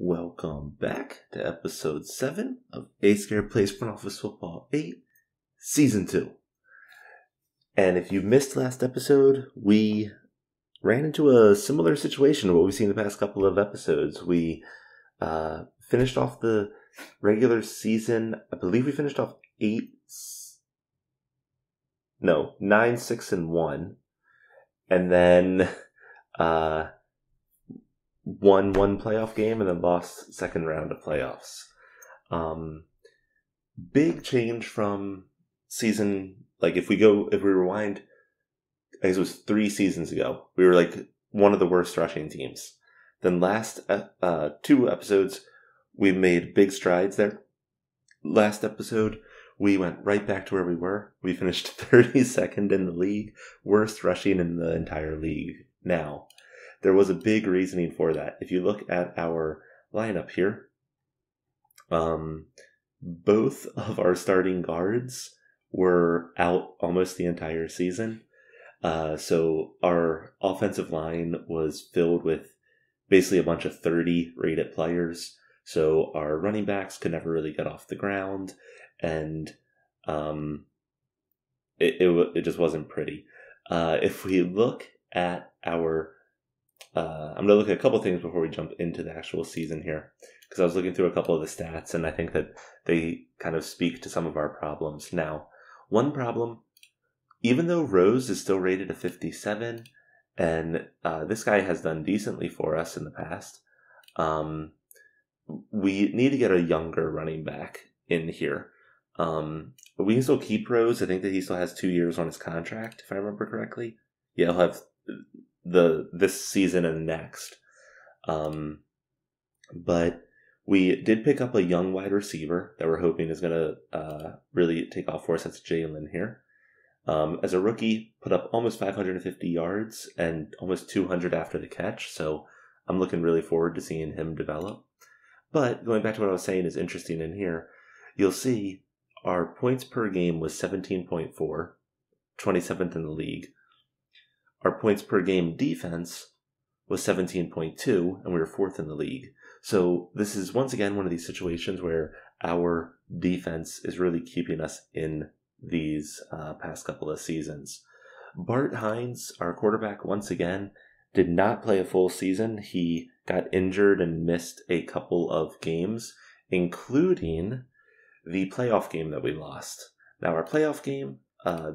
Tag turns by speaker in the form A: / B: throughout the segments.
A: Welcome back to episode 7 of AyyScare Plays Front Office Football 8, Season 2. And if you missed last episode, we ran into a similar situation to what we've seen the past couple of episodes. We finished off the regular season, I believe we finished off 9, 6, and 1. And then won one playoff game and then lost second round of playoffs. Big change from season, like if we rewind, I guess it was 3 seasons ago, we were like one of the worst rushing teams. Then last 2 episodes, we made big strides there. Last episode, we went right back to where we were. We finished 32nd in the league, worst rushing in the entire league now. There was a big reasoning for that. If you look at our lineup here, both of our starting guards were out almost the entire season. So our offensive line was filled with basically a bunch of 30 rated players. So our running backs could never really get off the ground, and it just wasn't pretty. If we look at our I'm going to look at a couple things before we jump into the actual season here, because I was looking through a couple of the stats, and I think that they kind of speak to some of our problems. Now, one problem, even though Rose is still rated a 57, and this guy has done decently for us in the past, we need to get a younger running back in here. We can still keep Rose. I think that he still has 2 years on his contract, if I remember correctly. Yeah, he'll have this season and next. But we did pick up a young wide receiver that we're hoping is going to really take off for us. That's Jalen here. As a rookie, put up almost 550 yards and almost 200 after the catch. So I'm looking really forward to seeing him develop. But going back to what I was saying is interesting in here, you'll see our points per game was 17.4, 27th in the league. Our points per game defense was 17.2, and we were 4th in the league. So this is once again one of these situations where our defense is really keeping us in these past couple of seasons. Bart Hines, our quarterback, once again, did not play a full season. He got injured and missed a couple of games, including the playoff game that we lost. Now, our playoff game,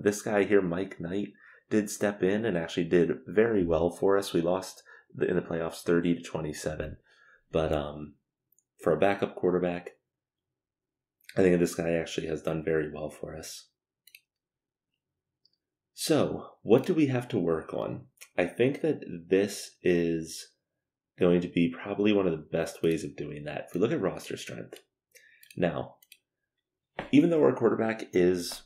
A: this guy here, Mike Knight, did step in and actually did very well for us. We lost in the playoffs 30-27. But for a backup quarterback, I think this guy actually has done very well for us. So, what do we have to work on? I think that this is going to be probably one of the best ways of doing that. If we look at roster strength. Now, even though our quarterback is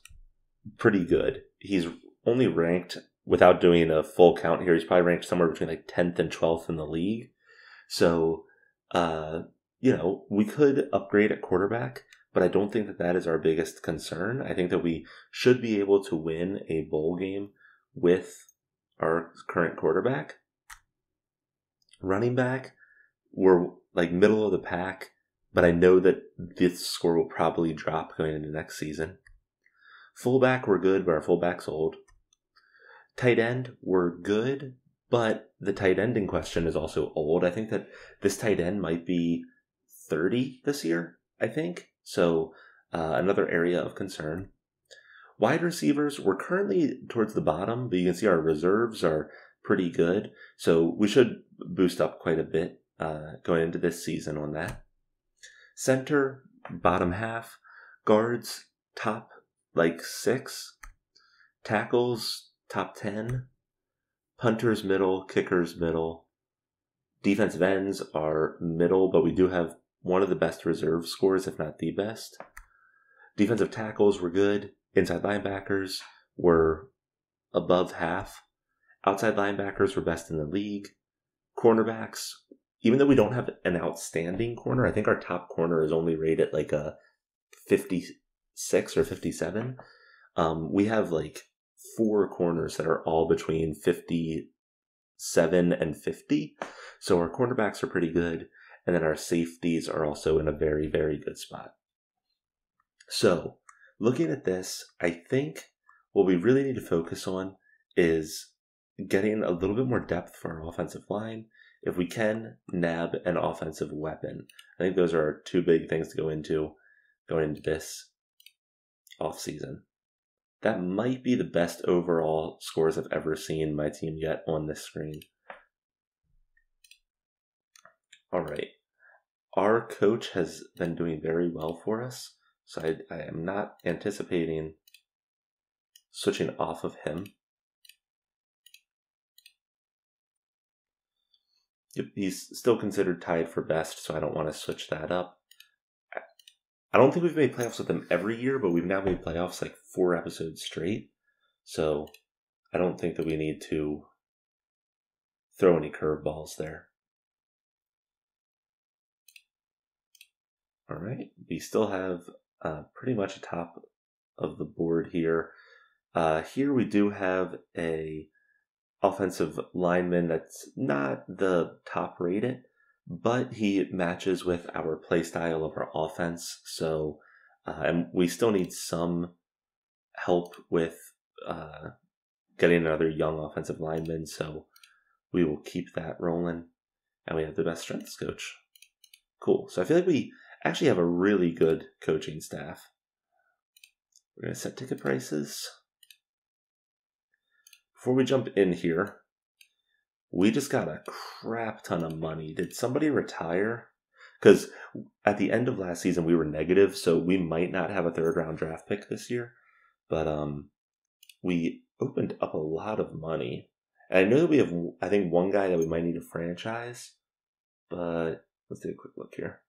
A: pretty good, he's only ranked, without doing a full count here, he's probably ranked somewhere between like 10th and 12th in the league. So, we could upgrade at quarterback, but I don't think that that is our biggest concern. I think that we should be able to win a bowl game with our current quarterback. Running back, we're like middle of the pack, but I know that this score will probably drop going into next season. Fullback, we're good, but our fullback's old. Tight end, we're good, but the tight end in question is also old. I think that this tight end might be 30 this year, I think. So another area of concern. Wide receivers, we're currently towards the bottom, but you can see our reserves are pretty good. So we should boost up quite a bit going into this season on that. Center, bottom half. Guards, top 6. Tackles, top 10. Punters, middle. Kickers, middle. Defensive ends are middle, but we do have one of the best reserve scores, if not the best. Defensive tackles were good. Inside linebackers were above half. Outside linebackers were best in the league. Cornerbacks, even though we don't have an outstanding corner, I think our top corner is only rated like a 56 or 57. We have 4 corners that are all between 57 and 50. So our cornerbacks are pretty good. And then our safeties are also in a very, very good spot. So, looking at this, I think what we really need to focus on is getting a little bit more depth for our offensive line. If we can, nab an offensive weapon. I think those are our two big things to go into going into this offseason. That might be the best overall scores I've ever seen my team get on this screen. All right. Our coach has been doing very well for us, so I am not anticipating switching off of him. Yep, he's still considered tied for best, so I don't want to switch that up. I don't think we've made playoffs with him every year, but we've now made playoffs like 4 episodes straight. So I don't think that we need to throw any curveballs there. All right, we still have pretty much a top of the board here. Here we do have a offensive lineman that's not the top rated, but he matches with our play style of our offense. So, and we still need some help with getting another young offensive lineman. So we will keep that rolling. And we have the best strengths coach. Cool. So I feel like we actually have a really good coaching staff. We're going to set ticket prices. Before we jump in here, we just got a crap ton of money. Did somebody retire? Because at the end of last season, we were negative, so we might not have a 3rd round draft pick this year. But we opened up a lot of money. And I know that we have, I think, one guy that we might need to franchise. But let's take a quick look here.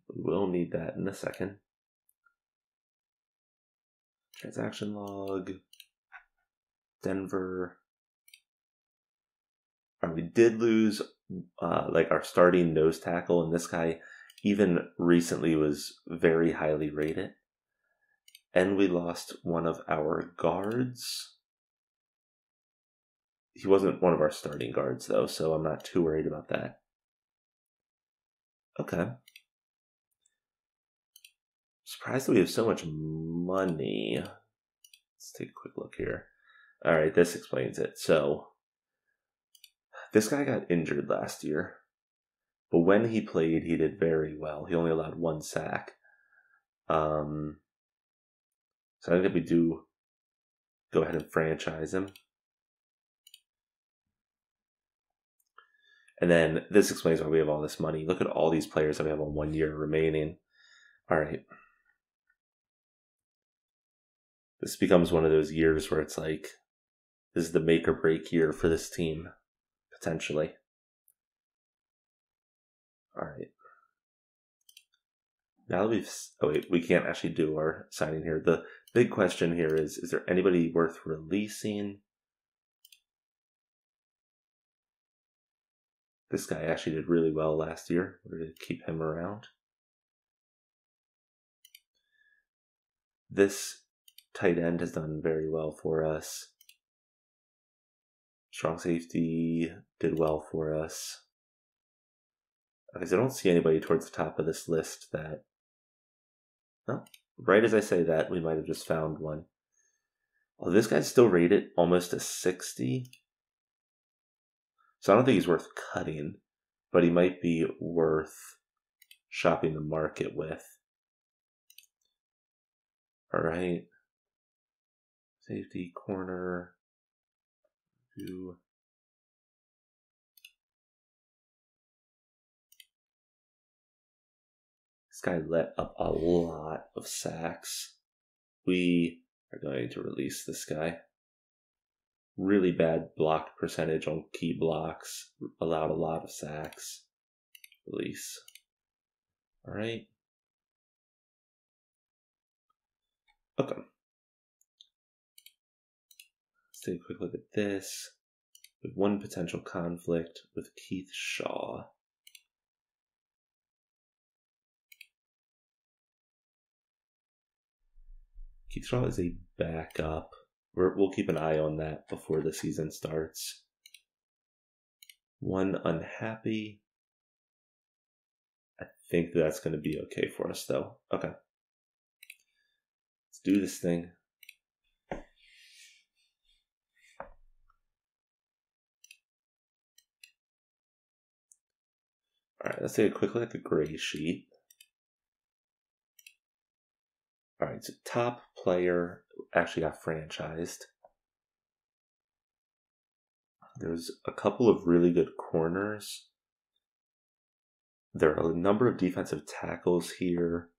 A: We will need that in a second. Transaction log. Denver. We did lose like our starting nose tackle, and this guy even recently was very highly rated. And we lost one of our guards. He wasn't one of our starting guards, though, so I'm not too worried about that. Okay. Surprised that we have so much money. Let's take a quick look here. All right, this explains it. So, this guy got injured last year, but when he played, he did very well. He only allowed 1 sack. So I think that we do go ahead and franchise him. And then this explains why we have all this money. Look at all these players that we have on 1 year remaining. All right. This becomes one of those years where it's like, this is the make or break year for this team, potentially. All right. Now that we've... Oh, wait, we can't actually do our signing here. The big question here is there anybody worth releasing? This guy actually did really well last year. We're going to keep him around. This tight end has done very well for us. Strong safety did well for us. Because I don't see anybody towards the top of this list that... Oh, right as I say that, we might have just found one. Oh, this guy's still rated almost a 60. So I don't think he's worth cutting, but he might be worth shopping the market with. All right. Safety, corner, do. This guy let up a lot of sacks. We are going to release this guy. Really bad block percentage on key blocks. Allowed a lot of sacks. Release. All right. Okay. Let's take a quick look at this. We have one potential conflict with Keith Shaw. Keith Shaw is a backup. We'll keep an eye on that before the season starts. 1 unhappy. I think that's going to be okay for us, though. Okay. Let's do this thing. All right, let's take a quick look at the gray sheet. All right, so top player actually got franchised. There's a couple of really good corners. There are a number of defensive tackles here.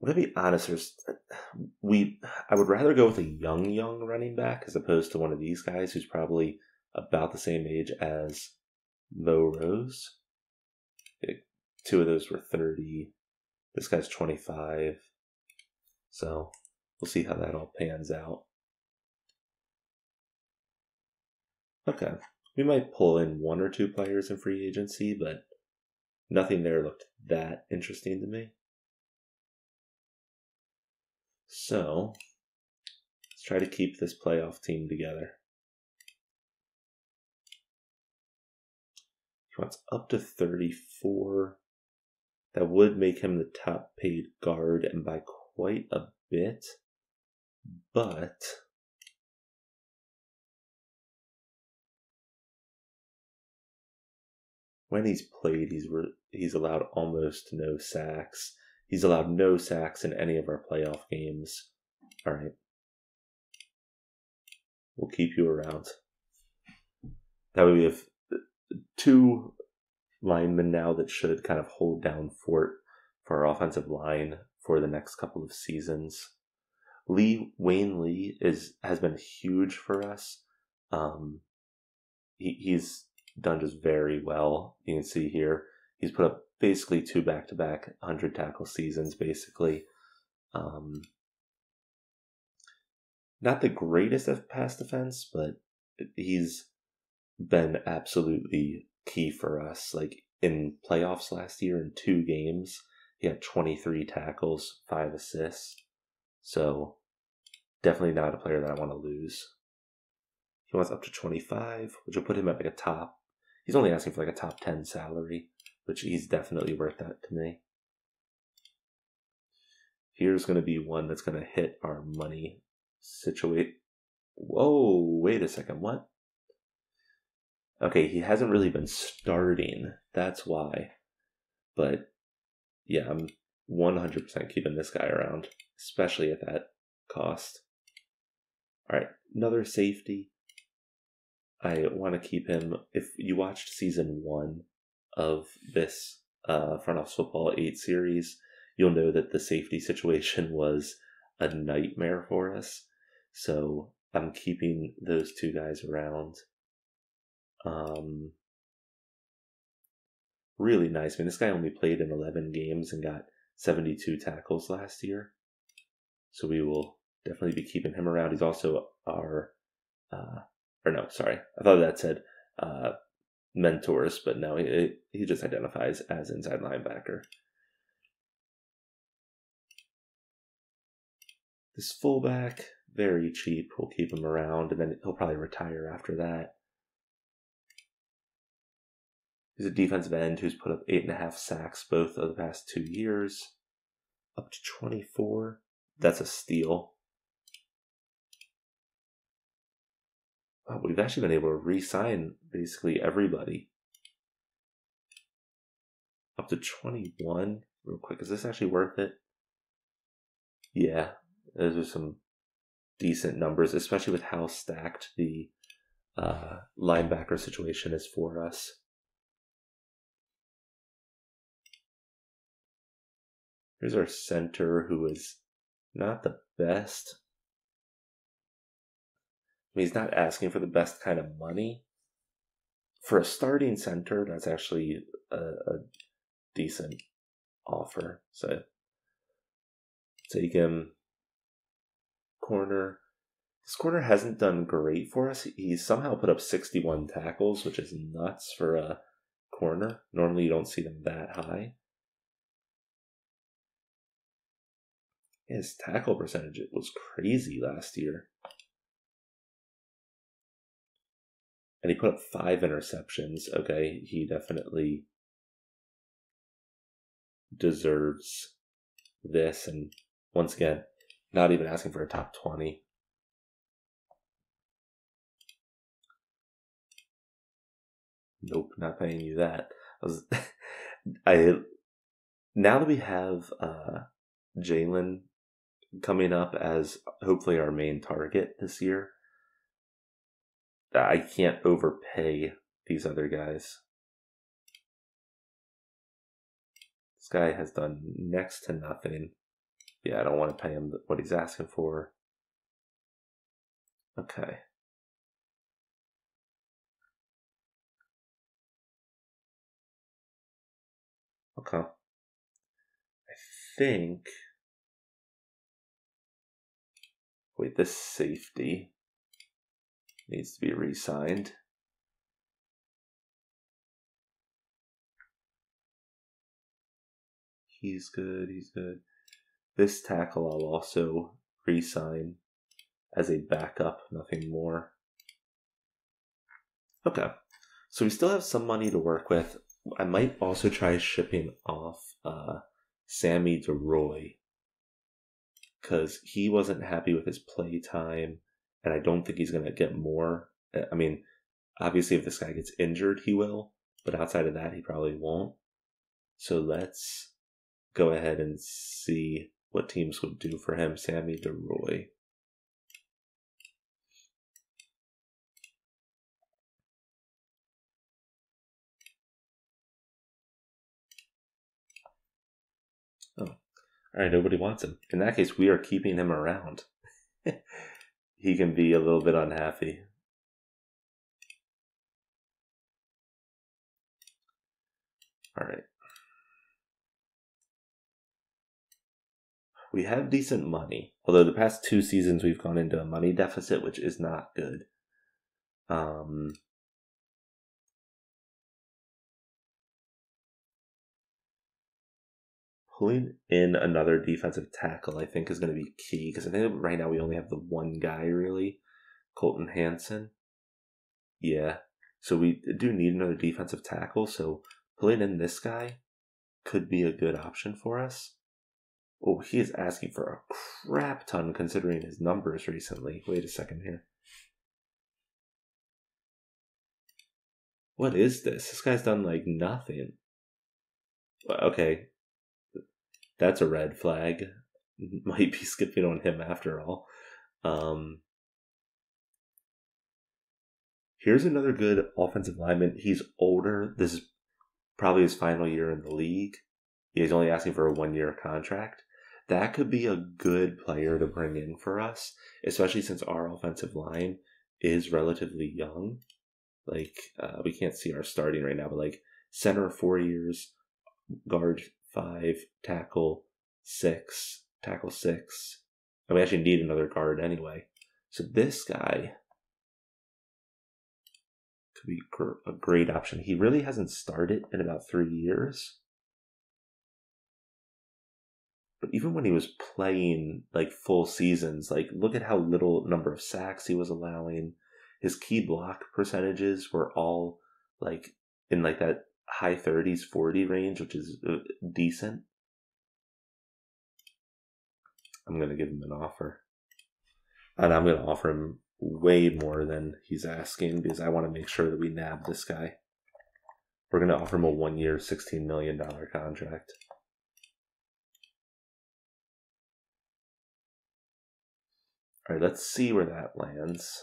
A: I'm gonna be honest. I would rather go with a young running back as opposed to one of these guys who's probably about the same age as Mo Rose. Two of those were 30. This guy's 25. So we'll see how that all pans out. Okay. We might pull in 1 or 2 players in free agency, but nothing there looked that interesting to me. So let's try to keep this playoff team together. He wants up to 34. That would make him the top paid guard and by quite a bit. But when he's played, he's allowed almost no sacks. He's allowed no sacks in any of our playoff games. All right. We'll keep you around. That way we have 2 linemen now that should kind of hold down fort for our offensive line for the next couple of seasons. Wayne Lee has been huge for us. He's done just very well. You can see here he's put up basically 2 back-to-back 100 tackle seasons. Basically, not the greatest of pass defense, but he's been absolutely key for us. Like in playoffs last year, in 2 games, he had 23 tackles, 5 assists. So definitely not a player that I want to lose. He wants up to 25, which will put him at like a top. He's only asking for like a top 10 salary, which he's definitely worth that to me. Here's going to be one that's going to hit our money situate. Whoa, wait a second, what? Okay, he hasn't really been starting. That's why. But yeah, I'm 100% keeping this guy around, especially at that cost. All right, another safety. I want to keep him. If you watched season 1 of this Front Office Football 8 series, you'll know that the safety situation was a nightmare for us. So I'm keeping those 2 guys around. Really nice. I mean, this guy only played in 11 games and got 72 tackles last year. So we will definitely be keeping him around. He's also our, or no, sorry. I thought that said mentors, but no, he just identifies as inside linebacker. This fullback, very cheap. We'll keep him around, and then he'll probably retire after that. He's a defensive end who's put up 8.5 sacks both of the past 2 years. Up to 24. That's a steal. Wow, we've actually been able to re-sign basically everybody. Up to 21. Real quick, is this actually worth it? Yeah, those are some decent numbers, especially with how stacked the linebacker situation is for us. Here's our center, who is not the best. I mean, he's not asking for the best kind of money. For a starting center, that's actually a decent offer. So take him. Corner. This corner hasn't done great for us. He's somehow put up 61 tackles, which is nuts for a corner. Normally you don't see them that high. His tackle percentage was crazy last year. And he put up 5 interceptions. Okay, he definitely deserves this. And once again, not even asking for a top 20. Nope, not paying you that. Now that we have Jalen coming up as hopefully our main target this year, I can't overpay these other guys. This guy has done next to nothing. Yeah, I don't want to pay him what he's asking for. Okay. Okay. I think... Wait, this safety needs to be re-signed. He's good, he's good. This tackle I'll also re-sign as a backup, nothing more. Okay. So we still have some money to work with. I might also try shipping off Sammy DeRoy, because he wasn't happy with his play time, and I don't think he's going to get more. I mean, obviously if this guy gets injured, he will, but outside of that, he probably won't. So let's go ahead and see what teams would do for him. Sammy DeRoy. Oh, all right, nobody wants him. In that case, we are keeping him around. He can be a little bit unhappy. All right. We have decent money, although the past 2 seasons we've gone into a money deficit, which is not good. Pulling in another defensive tackle, I think, is going to be key, because I think right now we only have the one guy, really, Colton Hansen. Yeah, so we do need another defensive tackle, so pulling in this guy could be a good option for us. Oh, he is asking for a crap ton considering his numbers recently. Wait a second here. What is this? This guy's done like nothing. Okay, that's a red flag. Might be skipping on him after all. Here's another good offensive lineman. He's older. This is probably his final year in the league. He's only asking for a 1-year contract. That could be a good player to bring in for us, especially since our offensive line is relatively young. Like, we can't see our starting right now, but like center 4 years, guard 5, tackle 6, tackle 6. And we actually need another guard anyway. So this guy could be a great option. He really hasn't started in about 3 years. But even when he was playing like full seasons, like look at how little number of sacks he was allowing. His key block percentages were all like in like that high 30s, 40 range, which is decent. I'm going to give him an offer. And I'm going to offer him way more than he's asking because I want to make sure that we nab this guy. We're going to offer him a 1-year, $16 million contract. All right, let's see where that lands.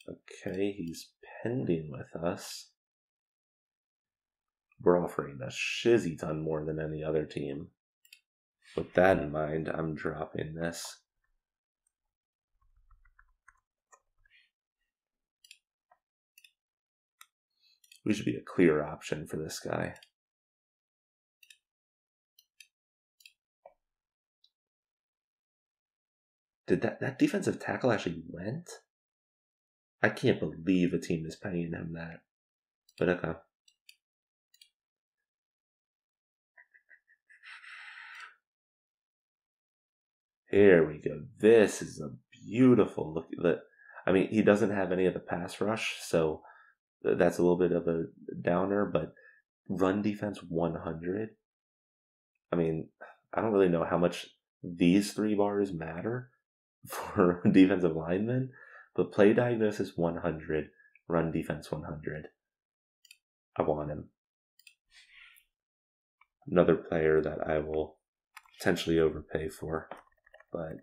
A: Okay, he's pending with us. We're offering a shizzy ton more than any other team. With that in mind, I'm dropping this. We should be a clear option for this guy. Did that defensive tackle actually went? I can't believe a team is paying him that. But okay. Here we go. This is a beautiful. Look at that. I mean, he doesn't have any of the pass rush, so that's a little bit of a downer, but run defense 100. I mean, I don't really know how much these 3 bars matter for defensive linemen, but play diagnosis 100, run defense 100. I want him. Another player that I will potentially overpay for, but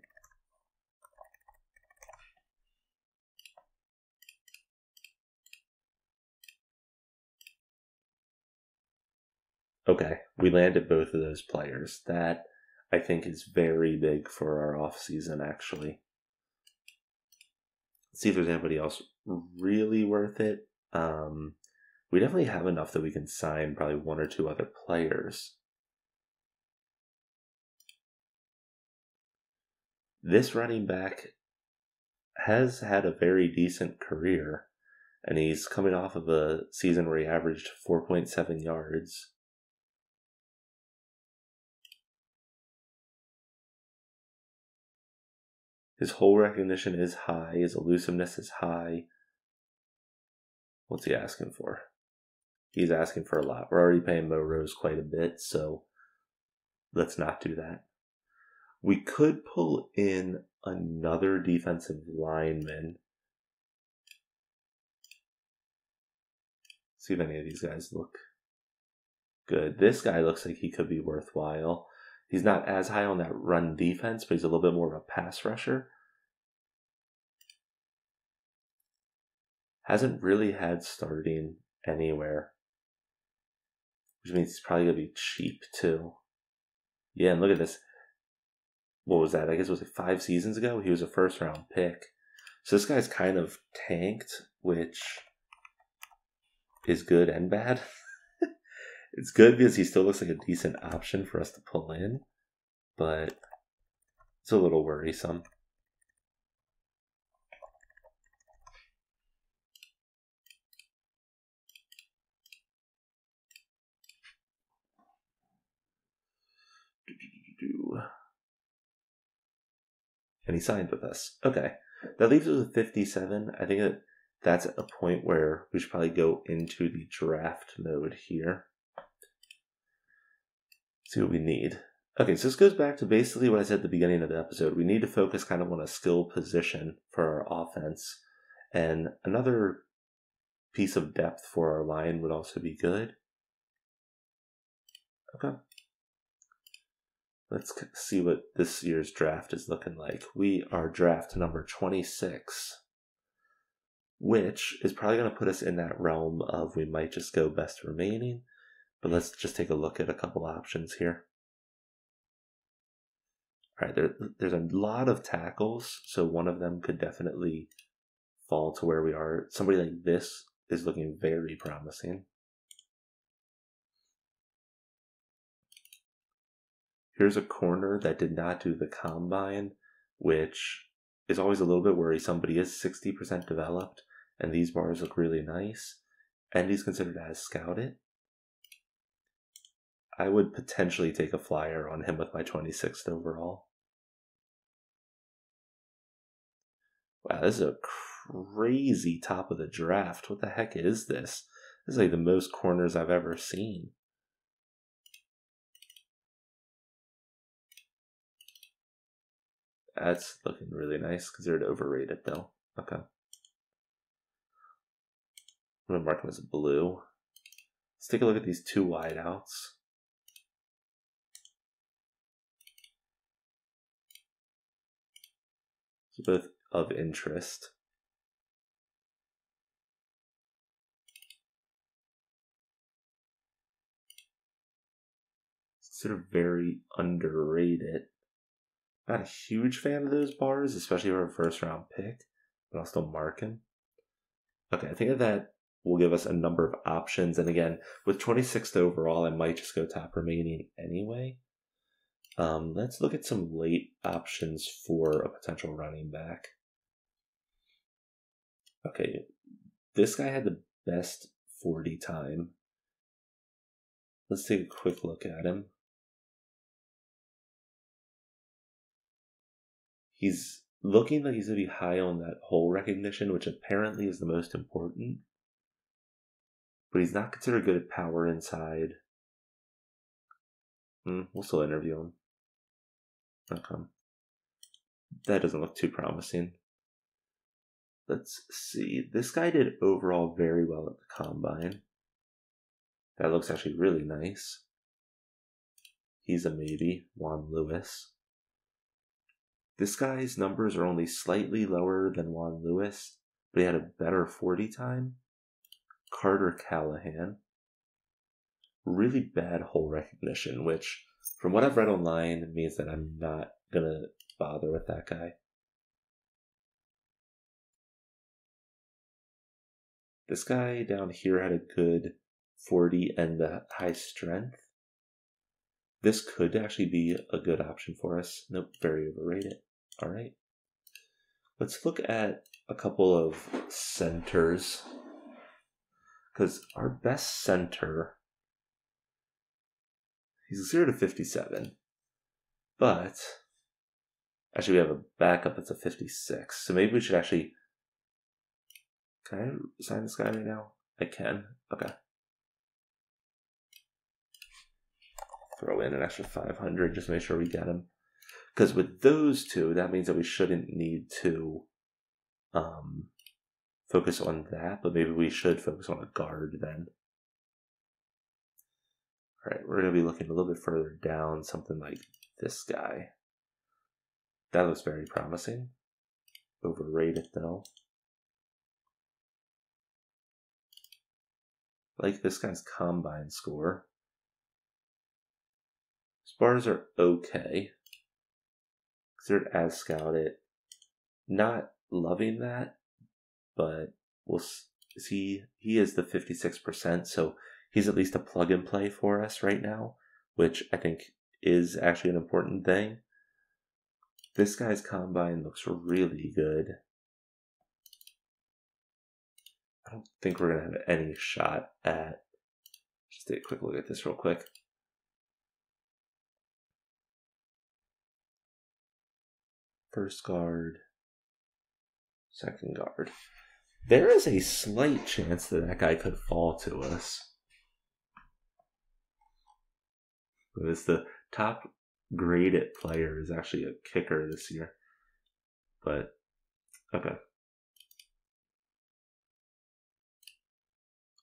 A: okay, we landed both of those players. That I think is very big for our off season. Actually, let's see if there's anybody else really worth it. We definitely have enough that we can sign probably 1 or 2 other players. This running back has had a very decent career, and he's coming off of a season where he averaged 4.7 yards. His hole recognition is high, his elusiveness is high. What's he asking for? He's asking for a lot. We're already paying Mo Rose quite a bit, so let's not do that. We could pull in another defensive lineman. See if any of these guys look good. This guy looks like he could be worthwhile. He's not as high on that run defense, but he's a little bit more of a pass rusher. Hasn't really had starting anywhere, which means he's probably going to be cheap too. Yeah, and look at this. What was that? I guess it was like 5 seasons ago. He was a first round pick. So this guy's kind of tanked, which is good and bad. It's good because he still looks like a decent option for us to pull in, but it's a little worrisome. And he signed with us. Okay. That leaves us with 57. I think that's a point where we should probably go into the draft mode here. See what we need. Okay, so this goes back to basically what I said at the beginning of the episode. We need to focus kind of on a skill position for our offense. And another piece of depth for our line would also be good. Okay. Let's see what this year's draft is looking like. We are draft number 26, which is probably going to put us in that realm of we might just go best remaining. But let's just take a look at a couple options here. All right, there's a lot of tackles, so one of them could definitely fall to where we are. Somebody like this is looking very promising. Here's a corner that did not do the combine, which is always a little bit worrisome, but he is 60% developed, and these bars look really nice, and he's considered as scouted. I would potentially take a flyer on him with my 26th overall. Wow, this is a crazy top of the draft. What the heck is this? This is like the most corners I've ever seen. That's looking really nice. Considered overrated though. Okay. I'm going to mark him as blue. Let's take a look at these 2 wideouts. So both of interest. Sort of very underrated. Not a huge fan of those bars, especially for a first round pick, but I'll still mark him. Okay, I think that will give us a number of options. And again, with 26th overall, I might just go top remaining anyway. Let's look at some late options for a potential running back. Okay, this guy had the best 40 time. Let's take a quick look at him. He's looking like he's going to be high on that hole recognition, which apparently is the most important. But he's not considered good at power inside. We'll still interview him. Okay. That doesn't look too promising. Let's see. This guy did overall very well at the combine. That looks actually really nice. He's a maybe. Juan Lewis. This guy's numbers are only slightly lower than Juan Lewis, but he had a better 40 time. Carter Callahan. Really bad hole recognition, which, from what I've read online, means that I'm not going to bother with that guy. This guy down here had a good 40 and a high strength. This could actually be a good option for us. Nope, very overrated. All right. Let's look at a couple of centers. Because our best center, he's 0 to 57. But, actually we have a backup that's a 56. So maybe we should actually, can I sign this guy right now? I can. Okay. Throw in an extra 500, just make sure we get him. Because with those two, that means that we shouldn't need to focus on that, but maybe we should focus on a guard then. Alright, we're going to be looking a little bit further down, something like this guy. That looks very promising. Overrated though. Like this guy's combine score. His bars are okay. Considered as scouted. Not loving that, but we'll see. He is the 56%, so he's at least a plug and play for us right now, which I think is actually an important thing. This guy's combine looks really good. I don't think we're going to have any shot at... Just take a quick look at this real quick. First guard. Second guard. There is a slight chance that that guy could fall to us. It's the top graded player is actually a kicker this year. But, okay.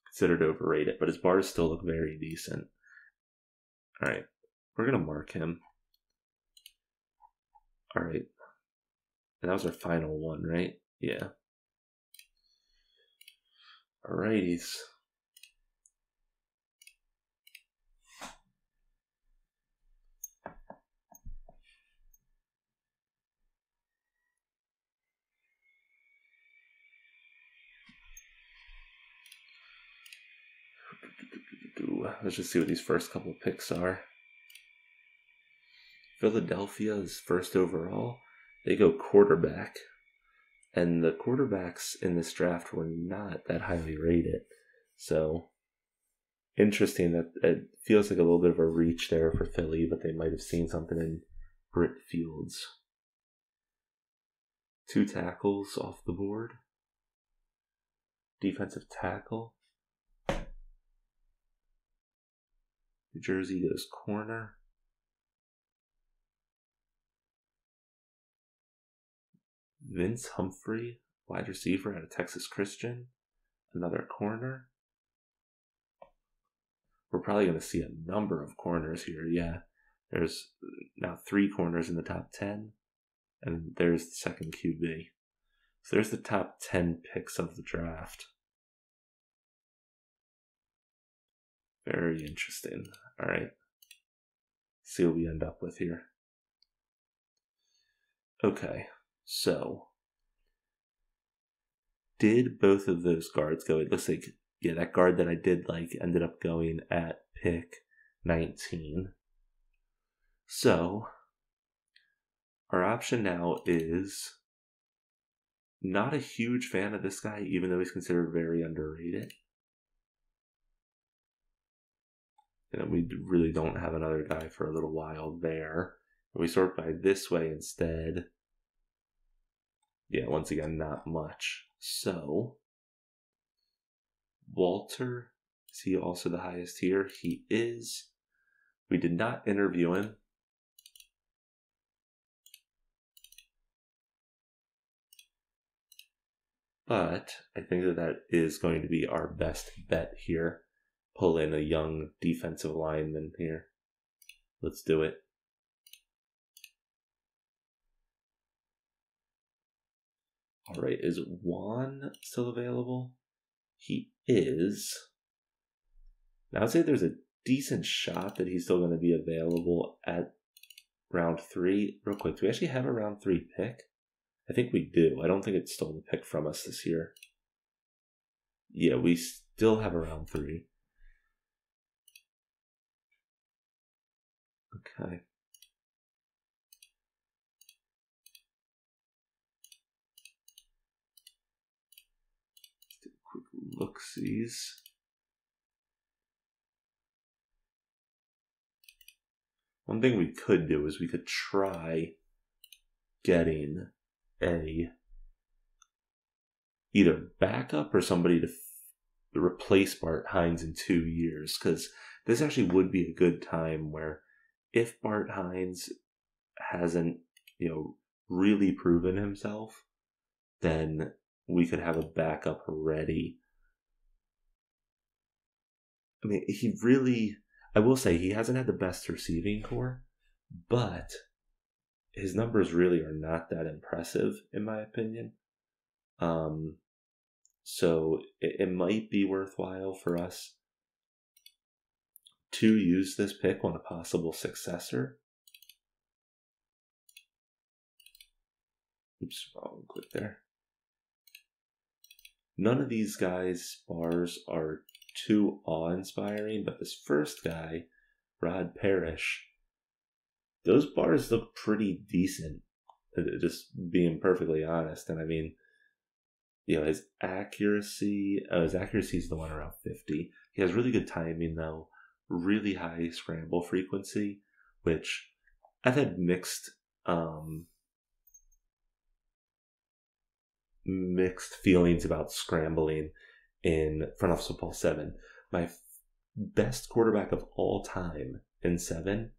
A: Considered overrated, but his bars still look very decent. Alright, we're going to mark him. Alright. And that was our final one, right? Yeah. Alrighties. Let's just see what these first couple picks are. Philadelphia is first overall. They go quarterback. And the quarterbacks in this draft were not that highly rated. So, interesting that it feels like a little bit of a reach there for Philly, but they might have seen something in Britt Fields. 2 tackles off the board. Defensive tackle. New Jersey goes corner. Vince Humphrey, wide receiver out of Texas Christian. Another corner. We're probably going to see a number of corners here. Yeah, there's now 3 corners in the top 10. And there's the second QB. So there's the top 10 picks of the draft. Very interesting. All right. See what we end up with here. Okay. So, did both of those guards go? It looks like, yeah, that guard that I did like ended up going at pick 19. So, our option now is not a huge fan of this guy, even though he's considered very underrated. You know, we really don't have another guy for a little while there. We sort by this way instead. Yeah, once again, not much. So, Walter, is he also the highest here? He is. We did not interview him. But I think that that is going to be our best bet here. Pull in a young defensive lineman here. Let's do it. All right, is Juan still available? He is. Now, I'd say there's a decent shot that he's still going to be available at round 3. Real quick, do we actually have a round 3 pick? I think we do. I don't think it stole the pick from us this year. Yeah, we still have a round 3. Okay. Let's do a quick look-sees. One thing we could do is we could try getting a either backup or somebody to replace Bart Hines in 2 years, because this actually would be a good time where if Bart Hines hasn't, really proven himself, then we could have a backup ready. I mean, I will say he hasn't had the best receiving core, but his numbers really are not that impressive, in my opinion. So it might be worthwhile for us to use this pick on a possible successor. Oops, wrong click there. None of these guys' bars are too awe-inspiring, but this first guy, Rod Parrish, those bars look pretty decent, just being perfectly honest. And I mean, his accuracy is the one around 50. He has really good timing, though, really high scramble frequency, which I've had mixed feelings about scrambling in Front Office Football 7. My best quarterback of all time in 7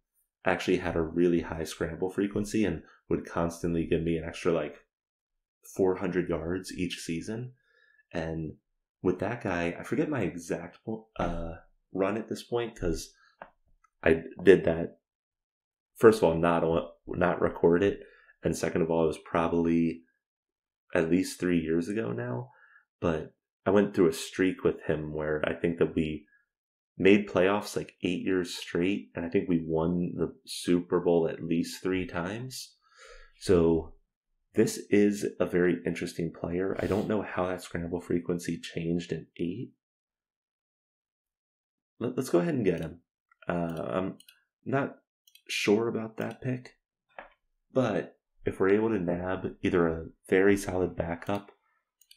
A: actually had a really high scramble frequency and would constantly give me an extra 400 yards each season. And with that guy, I forget my exact run at this point, because I did that, first of all, not record it, and second of all, it was probably at least 3 years ago now. But I went through a streak with him where I think that we made playoffs 8 years straight, and I think we won the Super Bowl at least 3 times. So this is a very interesting player. I don't know how that scramble frequency changed in 8. Let's go ahead and get him. I'm not sure about that pick, but if we're able to nab either a very solid backup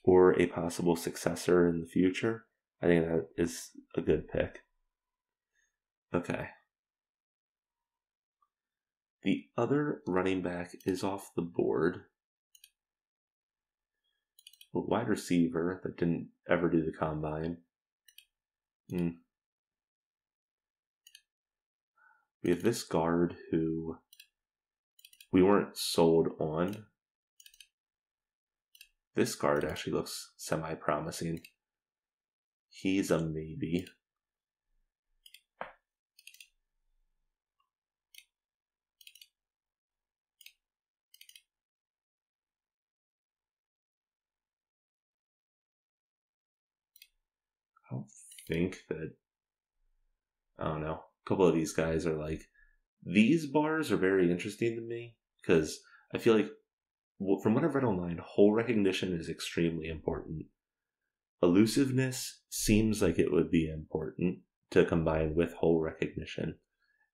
A: or a possible successor in the future, I think that is a good pick. Okay. The other running back is off the board. A wide receiver that didn't ever do the combine. We have this guard who we weren't sold on. This guard actually looks semi-promising. He's a maybe. I don't think that, I don't know, a couple of these guys are these bars are very interesting to me, because I feel like, from what I've read online, hole recognition is extremely important. Elusiveness seems like it would be important to combine with hole recognition.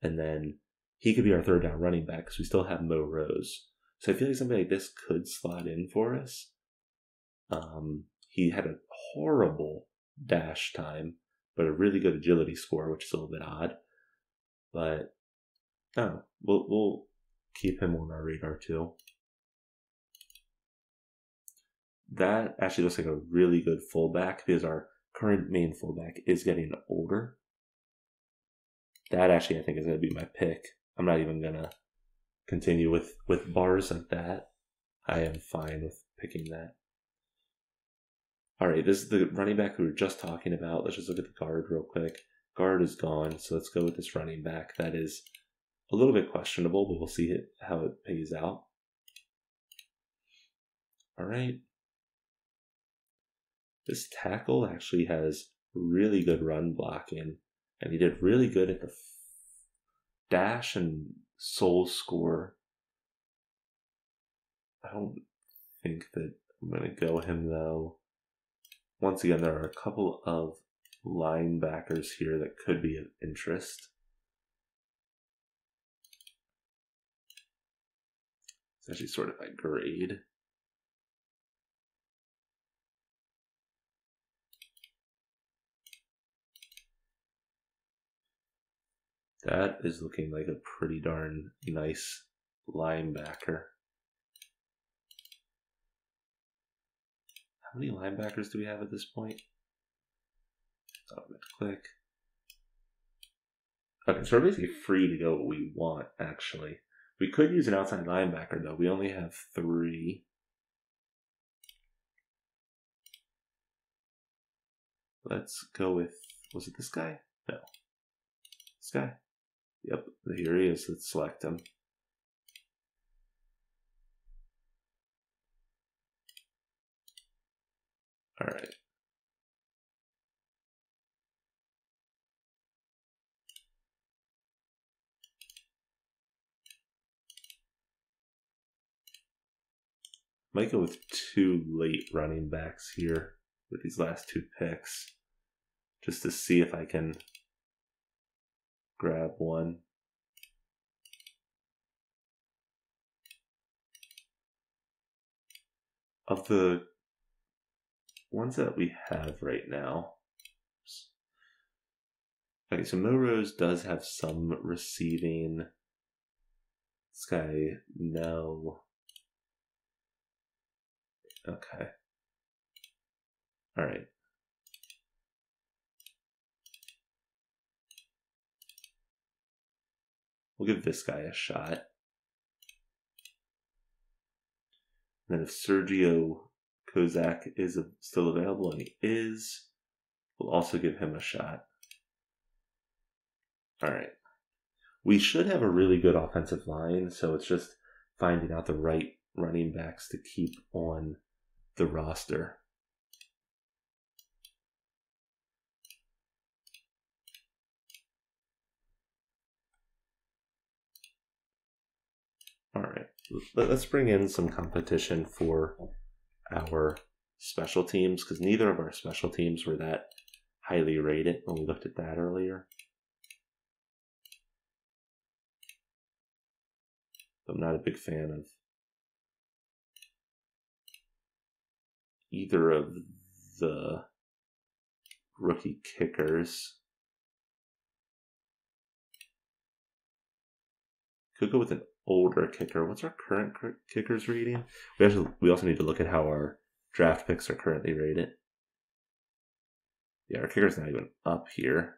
A: And then he could be our third down running back, because we still have Mo Rose. So I feel like something like this could slot in for us. He had a horrible dash time, but a really good agility score, which is a little bit odd. But we'll keep him on our radar too. that actually looks like a really good fullback because our current main fullback is getting older. That actually I think is going to be my pick. I'm not even going to continue with bars like that. I am fine with picking that. All right, this is the running back we were just talking about. Let's just look at the guard real quick. Guard is gone, so let's go with this running back. That is a little bit questionable, but we'll see how it pays out. All right. This tackle actually has really good run blocking, and he did really good at the dash and soul score. I don't think that I'm going to go him, though. Once again, there are a couple of linebackers here that could be of interest. It's actually sort of by grade. That is looking like a pretty darn nice linebacker. How many linebackers do we have at this point? So I'm going to click. Okay, so we're basically free to go what we want, actually. We could use an outside linebacker, though. We only have 3. Let's go with, was it this guy? No. This guy? Yep, here he is. Let's select him. All right. Might go with 2 late running backs here with these last 2 picks, just to see if I can grab one. Of the ones that we have right now, okay, so Mo Rose does have some receiving. This guy, no. Okay. All right. We'll give this guy a shot. And then if Sergio Kozak is still available, and he is, we'll also give him a shot. All right. We should have a really good offensive line, so it's just finding out the right running backs to keep on the roster. All right, let's bring in some competition for our special teams, because neither of our special teams were that highly rated when we looked at that earlier. I'm not a big fan of either of the rookie kickers. Could go with an older kicker. What's our current kickers rating? We also need to look at how our draft picks are currently rated. Yeah, our kicker's not even up here.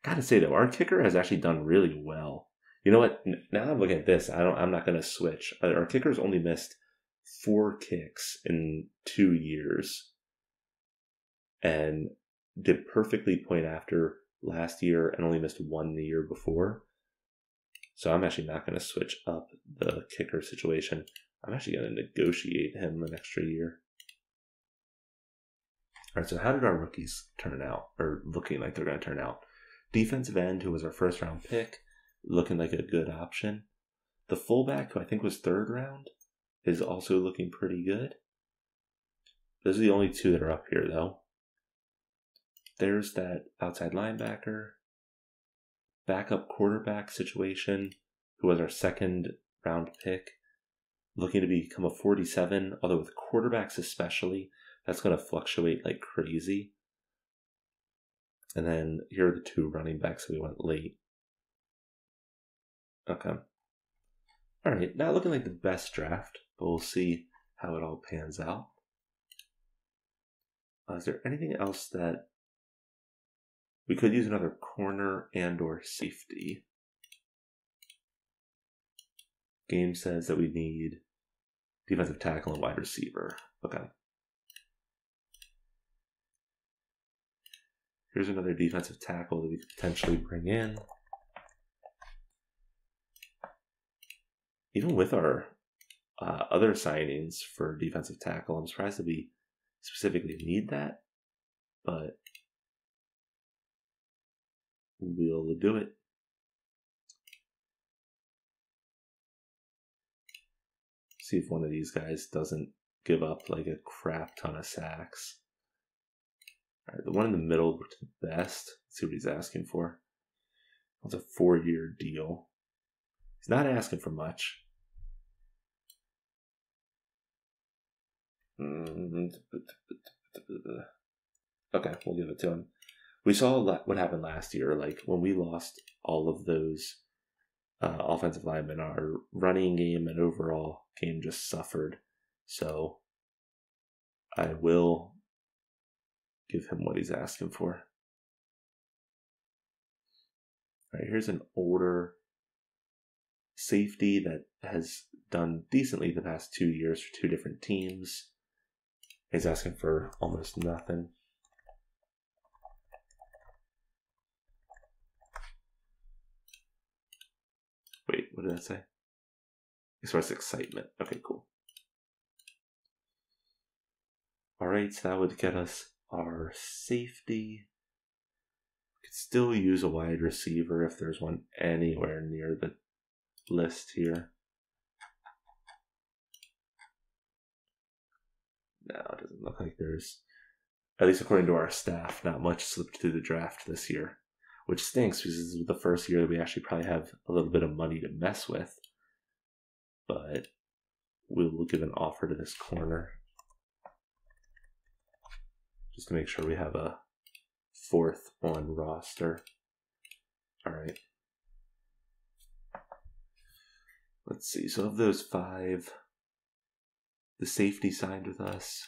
A: I gotta say though, our kicker has actually done really well. You know what? Now I'm looking at this. I'm not gonna switch. Our kicker's only missed 4 kicks in 2 years, and did perfectly point after last year and only missed 1 the year before. So I'm actually not going to switch up the kicker situation. I'm actually going to negotiate him an extra year. All right, so how did our rookies turn out, or looking like they're going to turn out? Defensive end, who was our first round pick, looking like a good option. The fullback, who I think was 3rd round, is also looking pretty good. Those are the only 2 that are up here, though. There's that outside linebacker, backup quarterback situation, who was our 2nd round pick, looking to become a 47, although with quarterbacks especially, that's going to fluctuate like crazy. And then here are the 2 running backs we went late. Okay. All right, not looking like the best draft, but we'll see how it all pans out. Is there anything else that we could use? Another corner and or safety? Game says that we need defensive tackle and wide receiver. Okay. Here's another defensive tackle that we could potentially bring in. Even with our other signings for defensive tackle, I'm surprised that we specifically need that, but we'll do it. See if one of these guys doesn't give up like a crap ton of sacks. All right, the one in the middle looked the best. Let's see what he's asking for. It's a 4-year deal. He's not asking for much. Okay, we'll give it to him. We saw what happened last year. Like when we lost all of those offensive linemen, our running game and overall game just suffered. So I will give him what he's asking for. All right, here's an older safety that has done decently the past 2 years for 2 different teams. He's asking for almost nothing. Wait, what did that say? Express excitement. Okay, cool. All right, so that would get us our safety. We could still use a wide receiver if there's one anywhere near the list here. No, it doesn't look like there's, at least according to our staff, not much slipped through the draft this year, which stinks because this is the first year that we actually probably have a little bit of money to mess with. But we'll give an offer to this corner just to make sure we have a 4th on roster. All right. Let's see. So of those 5, the safety signed with us.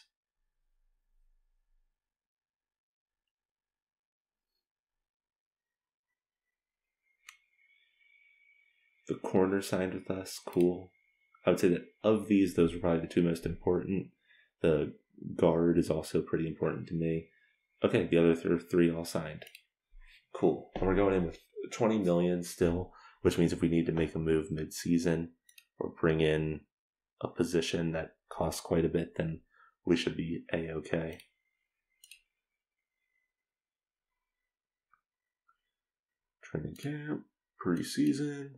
A: The corner signed with us. Cool. I would say that of these, those are probably the 2 most important. The guard is also pretty important to me. Okay, the other 3 all signed. Cool. And we're going in with $20 million still, which means if we need to make a move mid-season or bring in a position that costs quite a bit, then we should be A-okay. Training camp, preseason.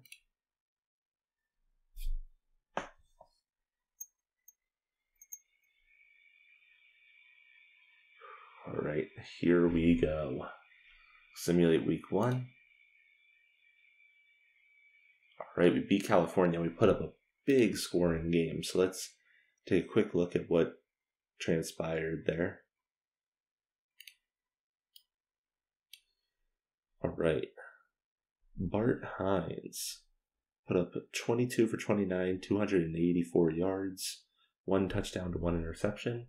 A: All right, here we go. Simulate week 1. All right, we beat California. We put up a big scoring game. So let's take a quick look at what transpired there. All right. Bart Hines put up 22 for 29, 284 yards, 1 touchdown to 1 interception.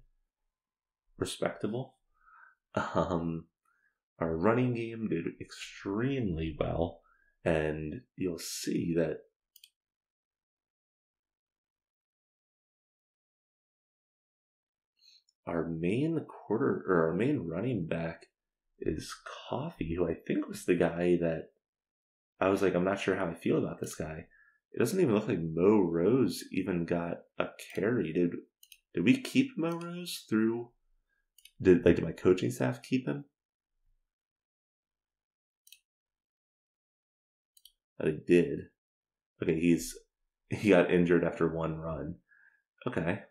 A: Respectable. Our running game did extremely well, and you'll see that our main running back is Coffee, who I think was the guy that I was like, I'm not sure how I feel about this guy. It doesn't even look like Mo Rose even got a carry. Did we keep Mo Rose through? Did my coaching staff keep him? They did. Okay, he got injured after 1 run. Okay.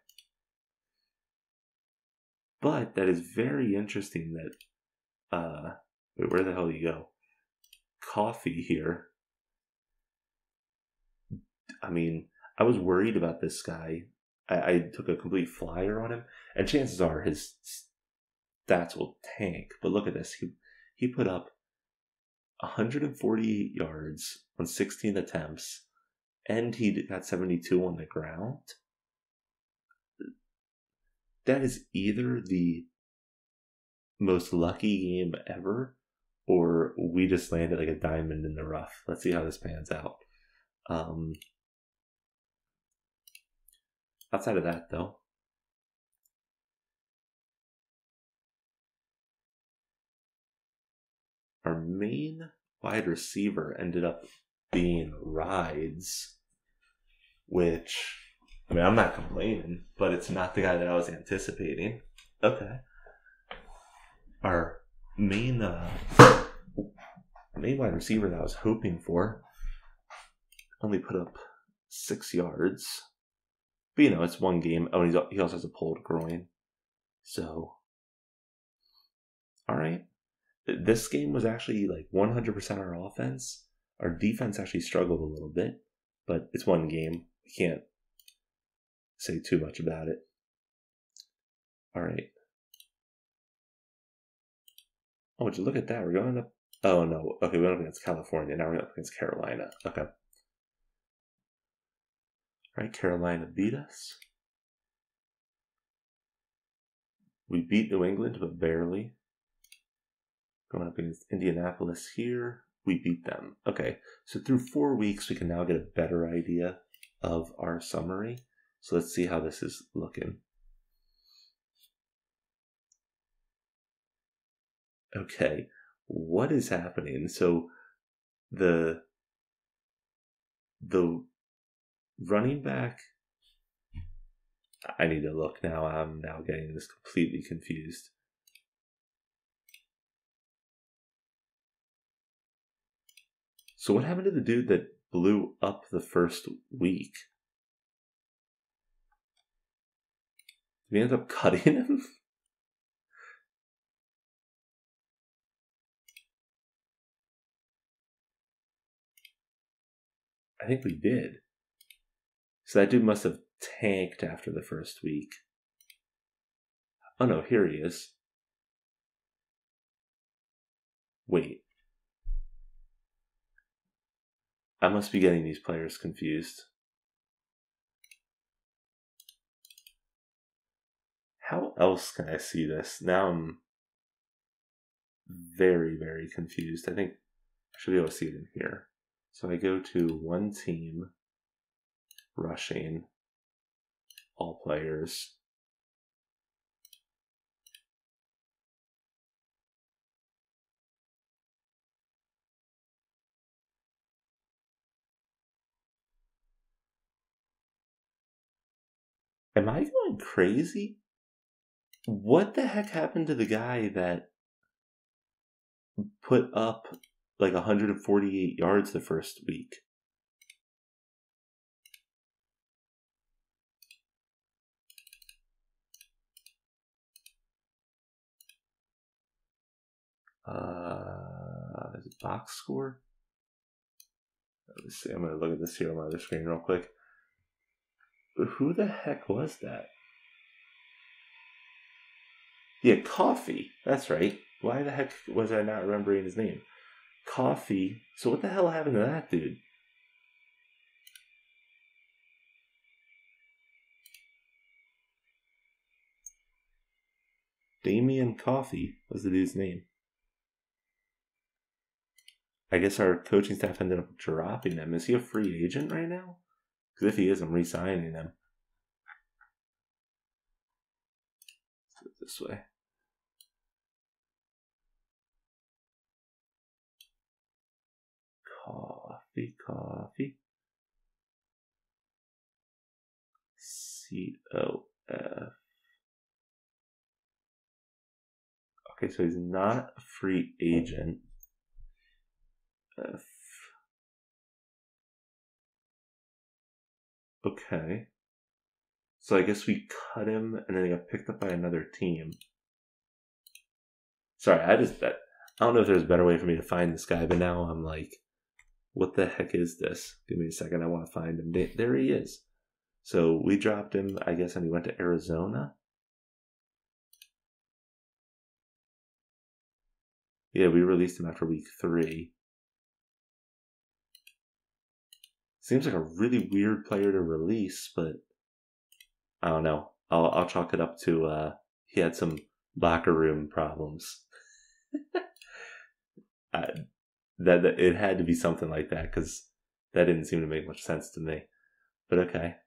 A: But that is very interesting that wait, where the hell do you go? Coffee here. I mean, I was worried about this guy. I took a complete flyer on him, and chances are his stats will tank. But look at this. He put up 148 yards on 16 attempts and he got 72 on the ground. That is either the most lucky game ever, or we just landed like a diamond in the rough. Let's see how this pans out. Outside of that, though, our main wide receiver ended up being Rides, which, I mean, I'm not complaining, but it's not the guy that I was anticipating. Okay. Our main wide receiver that I was hoping for only put up 6 yards. But, you know, it's one game. Oh, and he also has a pulled groin. So, all right. This game was actually like 100% our offense. Our defense actually struggled a little bit, but it's one game. We can't say too much about it. All right. Oh, would you look at that? We're going up. Oh, no. Okay, we went up against California. Now we're up against Carolina. Okay. All right, Carolina beat us. We beat New England, but barely. Going up against Indianapolis here. We beat them. Okay, so through 4 weeks, we can now get a better idea of our summary. So let's see how this is looking. Okay, what is happening? So the running back, I need to look now. I'm now getting this completely confused. So what happened to the dude that blew up the first week? Did we end up cutting him? I think we did. So that dude must have tanked after the first week. Oh no, here he is. Wait. I must be getting these players confused. How else can I see this? Now I'm very, very confused. I think I should be able to see it in here. So I go to one team, rushing, all players. Am I going crazy? What the heck happened to the guy that put up like 148 yards the first week? Is it box score? Let's see. I'm going to look at this here on my other screen real quick. Who the heck was that? Yeah, Coffee. That's right. Why the heck was I not remembering his name? Coffee. So what the hell happened to that dude? Damian Coffee was the dude's name. I guess our coaching staff ended up dropping him. Is he a free agent right now? Because if he is, I'm re-signing him. Let's do it this way. Coffee. COF. Okay, so he's not a free agent. F. Okay. So I guess we cut him and then he got picked up by another team. Sorry, I don't know if there's a better way for me to find this guy, but now I'm like, what the heck is this? Give me a second, I want to find him. There he is. So we dropped him, I guess, and he went to Arizona. Yeah, we released him after week 3. Seems like a really weird player to release, but I don't know. I'll chalk it up to he had some locker room problems. uh, that it had to be something like that because that didn't seem to make much sense to me. But okay.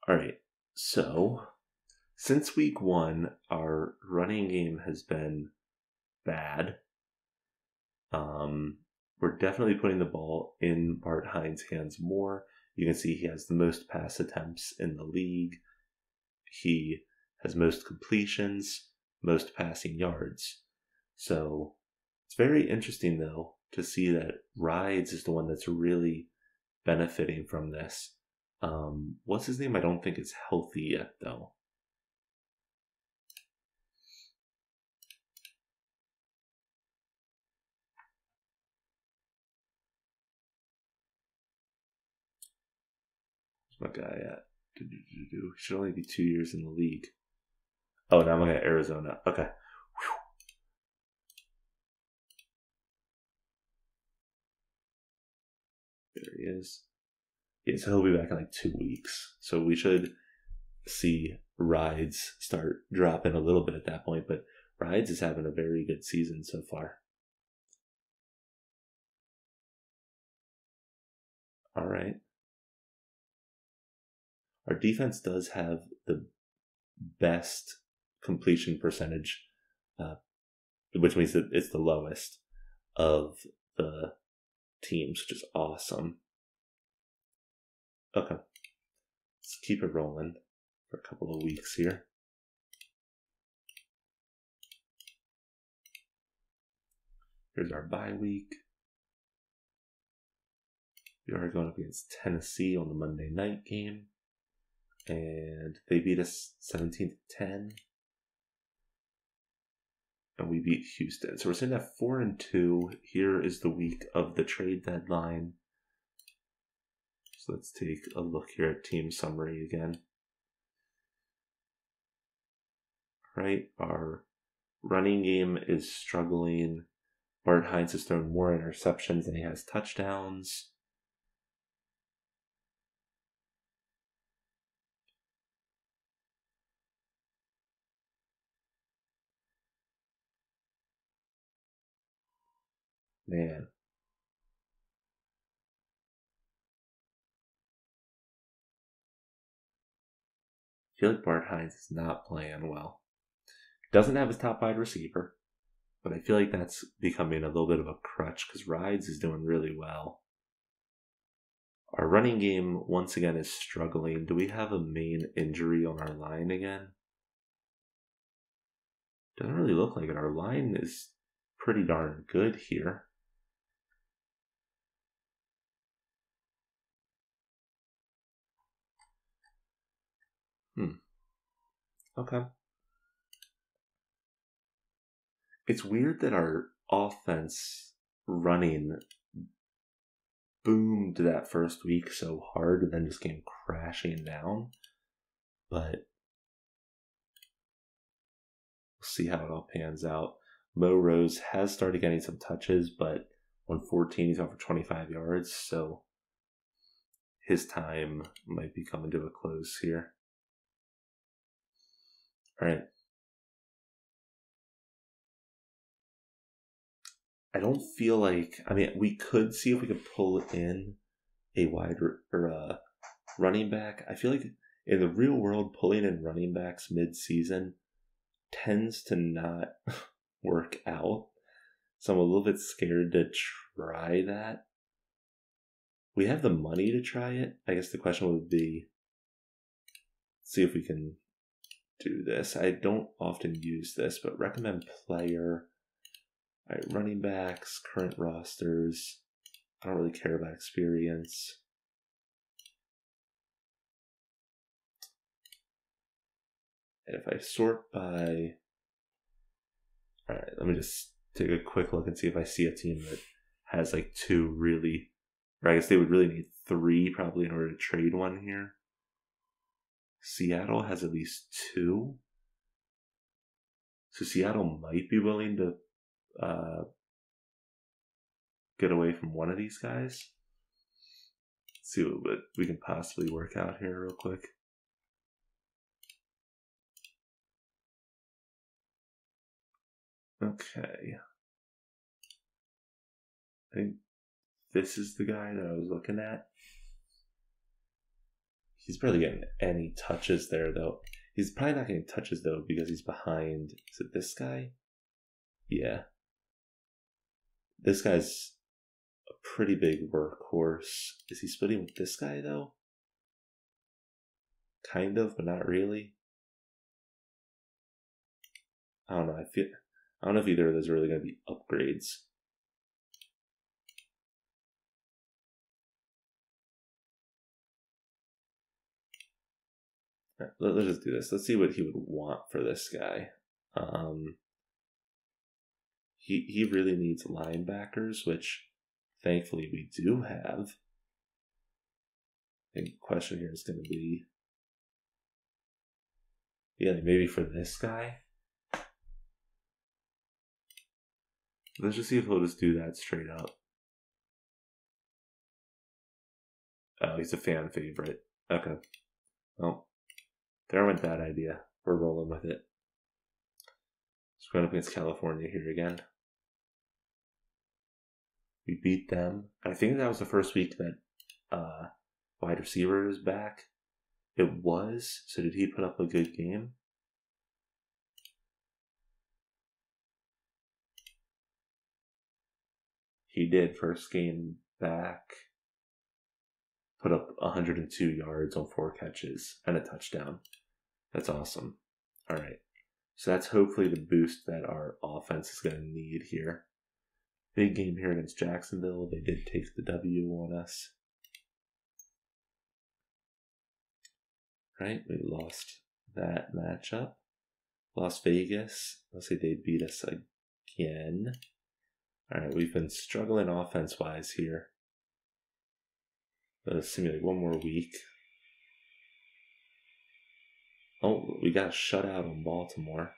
A: All right. So since week 1, our running game has been bad. We're definitely putting the ball in Bart Hines' hands more. You can see he has the most pass attempts in the league. He has most completions, most passing yards. So it's very interesting, though, to see that Rides is the one that's really benefiting from this. What's his name? I don't think it's healthy yet, though. Where's my guy at? He should only be 2 years in the league. Oh, now I'm looking at Arizona. Okay. Whew. There he is. Yeah, so he'll be back in like 2 weeks. So we should see Rides start dropping a little bit at that point. But Rides is having a very good season so far. All right. Our defense does have the best completion percentage, which means that it's the lowest of the teams, which is awesome. Okay. Let's keep it rolling for a couple of weeks here. Here's our bye week. We are going up against Tennessee on the Monday night game. And they beat us 17-10. And we beat Houston. So we're sitting at 4-2. Here is the week of the trade deadline. So let's take a look here at team summary again. Right, our running game is struggling. Bart Hines has thrown more interceptions than he has touchdowns. Man. I feel like Bart Hines is not playing well. Doesn't have his top wide receiver, but I feel like that's becoming a little bit of a crutch because Rides is doing really well. Our running game, once again, is struggling. Do we have a main injury on our line again? Doesn't really look like it. Our line is pretty darn good here. Okay. It's weird that our offense running boomed that first week so hard and then just came crashing down. But we'll see how it all pans out. Mo Rose has started getting some touches, but on 14 he's off for 25 yards, so his time might be coming to a close here. All right. I don't feel like, I mean, we could see if we could pull in a running back. I feel like in the real world, pulling in running backs mid-season tends to not work out. So I'm a little bit scared to try that. We have the money to try it. I guess the question would be, see if we can do this. I don't often use this, but recommend player. All right, running backs, current rosters. I don't really care about experience. And if I sort by... All right, let me just take a quick look and see if I see a team that has like 2 really... Or I guess they would really need 3 probably in order to trade one here. Seattle has at least 2. So Seattle might be willing to get away from one of these guys. Let's see what we can possibly work out here real quick. Okay. I think this is the guy that I was looking at. He's barely getting any touches there, though. He's probably not getting touches, though, because he's behind. Is it this guy? Yeah. This guy's a pretty big workhorse. Is he splitting with this guy, though? Kind of, but not really. I don't know. I don't know if either of those are really going to be upgrades. Right, let's just do this. Let's see what he would want for this guy. He really needs linebackers, which thankfully we do have. And the question here is going to be, yeah, maybe for this guy. Let's just see if he'll just do that straight up. Oh, he's a fan favorite. Okay. Well, there went that idea. We're rolling with it. Just going up against California here again. We beat them. I think that was the first week that wide receiver is back. It was. So did he put up a good game? He did. First game back. Put up 102 yards on 4 catches and a touchdown. That's awesome. All right. So that's hopefully the boost that our offense is going to need here. Big game here against Jacksonville. They did take the W on us. Right? We lost that matchup. Las Vegas. Let's say they beat us again. All right. We've been struggling offense-wise here. Let's simulate one more week. Oh, we got a shutout on Baltimore. All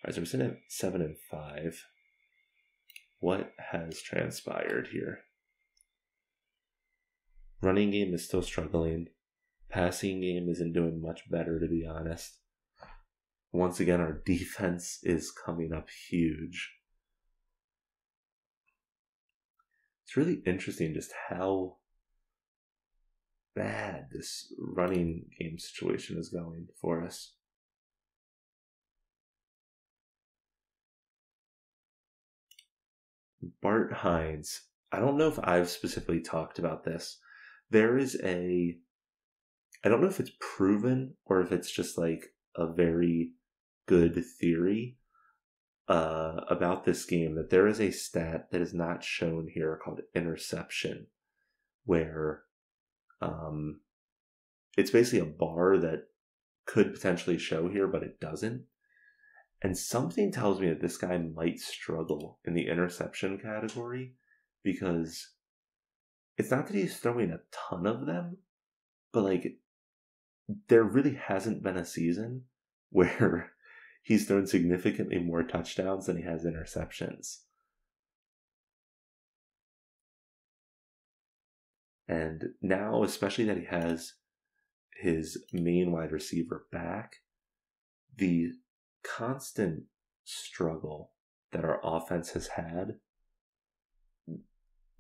A: right, so we're sitting at 7-5. What has transpired here? Running game is still struggling. Passing game isn't doing much better, to be honest. Once again, our defense is coming up huge. It's really interesting just how bad this running game situation is going for us. Bart Hines. I don't know if I've specifically talked about this. There is I don't know if it's proven or if it's just like a very good theory about this game, that there is a stat that is not shown here called interception, where it's basically a bar that could potentially show here, but it doesn't. And something tells me that this guy might struggle in the interception category, because it's not that he's throwing a ton of them, but like there really hasn't been a season where he's thrown significantly more touchdowns than he has interceptions. And now, especially that he has his main wide receiver back, the constant struggle that our offense has had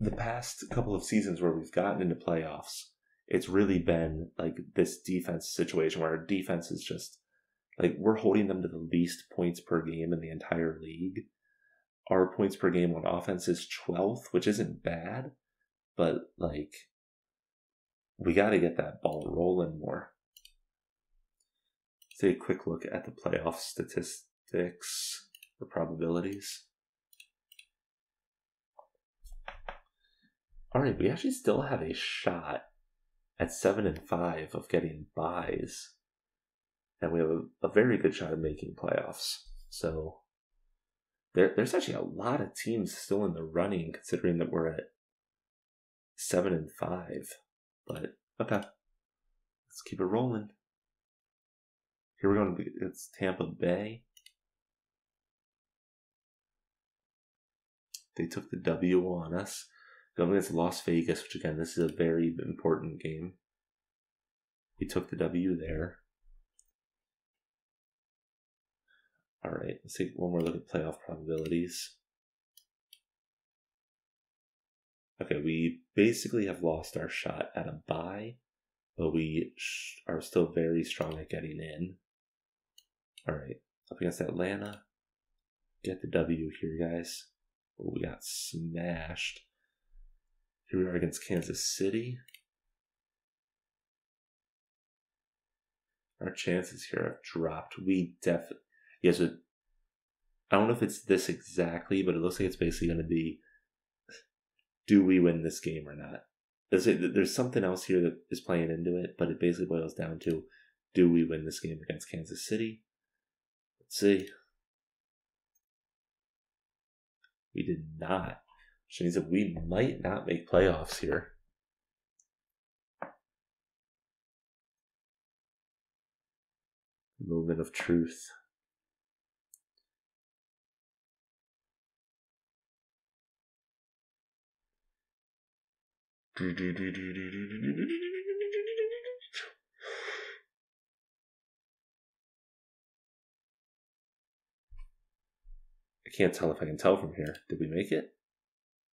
A: the past couple of seasons where we've gotten into playoffs, it's really been like this defense situation where our defense is just like, we're holding them to the least points per game in the entire league. Our points per game on offense is 12th, which isn't bad, but like we got to get that ball rolling more. Let's take a quick look at the playoff statistics or probabilities. All right, we actually still have a shot at 7-5 of getting buys, and we have a very good shot of making playoffs. So there's actually a lot of teams still in the running, considering that we're at 7-5. But okay, let's keep it rolling. Here we're going. It's Tampa Bay. They took the W on us. Going against Las Vegas, which again, this is a very important game. We took the W there. All right, let's take one more look at playoff probabilities. Okay, we basically have lost our shot at a bye, but we are still very strong at getting in. All right, up against Atlanta. Get the W here, guys. Oh, we got smashed. Here we are against Kansas City. Our chances here have dropped. We definitely... Yes, I don't know if it's this exactly, but it looks like it's basically going to be, do we win this game or not? There's something else here that is playing into it, but it basically boils down to, do we win this game against Kansas City? Let's see. We did not. Which means that we might not make playoffs here. Moment of truth. I can't tell if I can tell from here. Did we make it?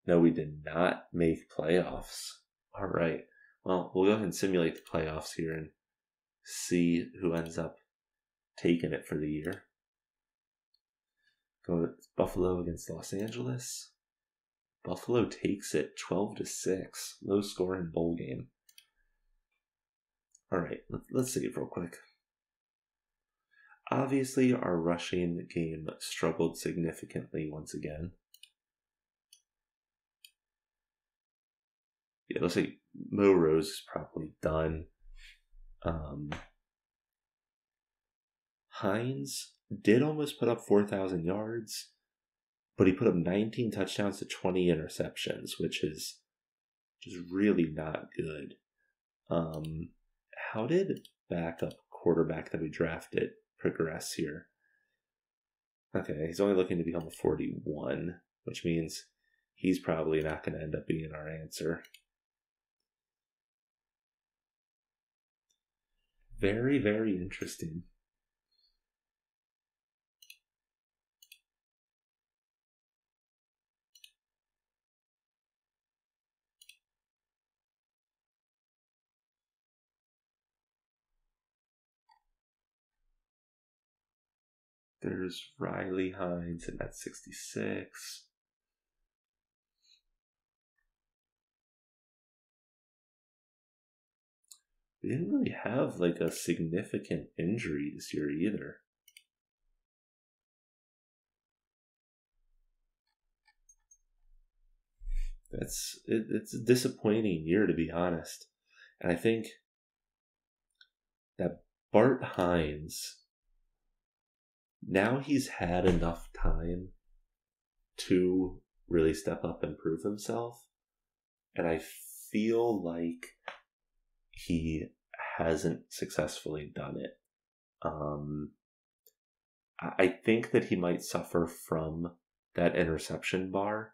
A: No, we did not make playoffs. All right. Well, we'll go ahead and simulate the playoffs here and see who ends up taking it for the year. Go to Buffalo against Los Angeles. Buffalo takes it 12-6. Low scoring bowl game. All right, let's see it real quick. Obviously, our rushing game struggled significantly once again. Yeah, it looks like Mo Rose is probably done. Hines did almost put up 4,000 yards, but he put up 19 touchdowns to 20 interceptions, which is just really not good. How did backup quarterback that we drafted progress here? Okay, he's only looking to become a 41, which means he's probably not going to end up being our answer. Very, very interesting. There's Riley Hines, and that's 66. We didn't really have like a significant injury this year either. It's a disappointing year, to be honest. And I think that Bart Hines, now he's had enough time to really step up and prove himself. And I feel like he hasn't successfully done it. I think that he might suffer from that interception bar,